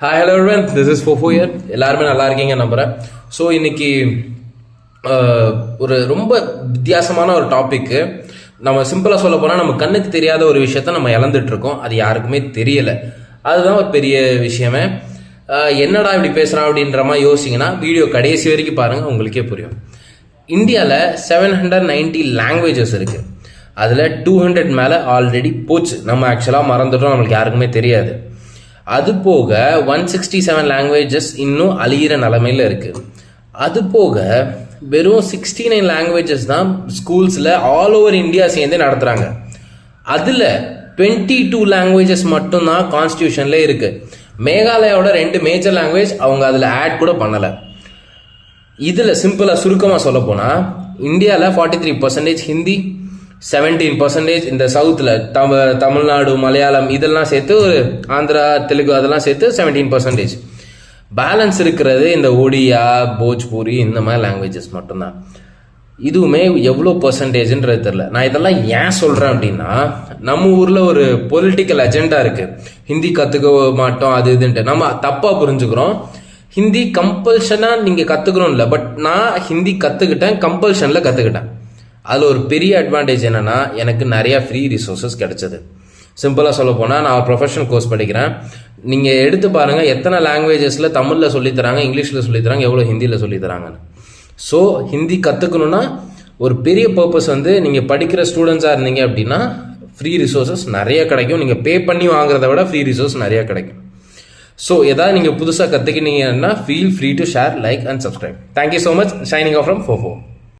Hi hello everyone, this is Fofo here. எல்லாருமே நல்லா இருக்கீங்க நம்புகிறேன். ஸோ இன்னைக்கு ஒரு ரொம்ப வித்தியாசமான ஒரு டாப்பிக்கு. நம்ம சிம்பிளாக சொல்ல போனால் நம்ம கண்ணுக்கு தெரியாத ஒரு விஷயத்த நம்ம இழந்துட்டு இருக்கோம். அது யாருக்குமே தெரியலை. அதுதான் ஒரு பெரிய விஷயமே. என்னடா இப்படி பேசுகிறான் அப்படின்ற மாதிரி யோசிச்சிங்கன்னா வீடியோ கடைசி வரைக்கும் பாருங்கள், உங்களுக்கே புரியும். இந்தியாவில் 790 லாங்குவேஜஸ் இருக்குது. அதில் 200 மேலே ஆல்ரெடி போச்சு. நம்ம ஆக்சுவலாக மறந்துட்டோம், நம்மளுக்கு யாருக்குமே தெரியாது. அது போக 167 லாங்குவேஜஸ் இன்னும் அழியிற நிலமையில் இருக்குது. அது போக வெறும் 69 லாங்குவேஜஸ் தான் ஸ்கூல்ஸில் ஆல் ஓவர் இந்தியா சேர்ந்து நடத்துகிறாங்க. அதில் 22 லாங்குவேஜஸ் மட்டும்தான் கான்ஸ்டியூஷன்ல இருக்குது. மேகாலயாவோட 2 மேஜர் லாங்குவேஜ் அவங்க அதில் ஆட் கூட பண்ணலை. இதில் சிம்பிளாக சுருக்கமாக சொல்ல போனால் இந்தியாவில் 43% ஹிந்தி, 17% இந்த சவுத்தில் தமிழ்நாடு, மலையாளம் இதெல்லாம் சேர்த்து, ஒரு ஆந்திரா, தெலுங்கு அதெல்லாம் சேர்த்து 17%. பேலன்ஸ் இருக்கிறது இந்த ஒடியா, போஜ்பூரி இந்த மாதிரி லாங்குவேஜஸ் மட்டும்தான். இதுவுமே எவ்வளோ பர்சன்டேஜ்ன்றது தெரில. நான் இதெல்லாம் ஏன் சொல்கிறேன் அப்படின்னா, நம்ம ஊரில் ஒரு பொலிட்டிக்கல் அஜெண்டா இருக்குது. ஹிந்தி கற்றுக்க மாட்டோம் அது இதுன்ட்டு நம்ம தப்பாக புரிஞ்சுக்கிறோம். ஹிந்தி கம்பல்ஷனாக நீங்கள் கற்றுக்கணும் இல்லை, பட் நான் ஹிந்தி கற்றுக்கிட்டேன், கம்பல்ஷனில் கற்றுக்கிட்டேன். அதில் ஒரு பெரிய அட்வான்டேஜ் என்னென்னா, எனக்கு நிறையா ஃப்ரீ ரிசோர்ஸஸ் கிடைச்சது. சிம்பிளாக சொல்ல போனால் நான் ஒரு ப்ரொஃபஷனல் கோர்ஸ் படிக்கிறேன். நீங்கள் எடுத்து பாருங்கள், எத்தனை லாங்குவேஜஸில் தமிழில் சொல்லித்தராங்க, இங்கிலீஷில் சொல்லித்தராங்க, எவ்வளோ ஹிந்தியில் சொல்லித்தராங்கன்னு. ஸோ ஹிந்தி கற்றுக்கணுன்னா ஒரு பெரிய பர்பஸ் நீங்கள் படிக்கிற ஸ்டூடெண்ட்ஸாக இருந்தீங்க அப்படின்னா ஃப்ரீ ரிசோர்ஸஸ் நிறைய கிடைக்கும். நீங்கள் பே பண்ணி வாங்குறத விட ஃப்ரீ ரிசோர்ஸ் நிறையா கிடைக்கும். ஸோ எதாவது நீங்கள் புதுசாக கற்றுக்கினீங்கன்னா feel free to share, like and subscribe. Thank you so much. Signing off from ஃபோஃபோ.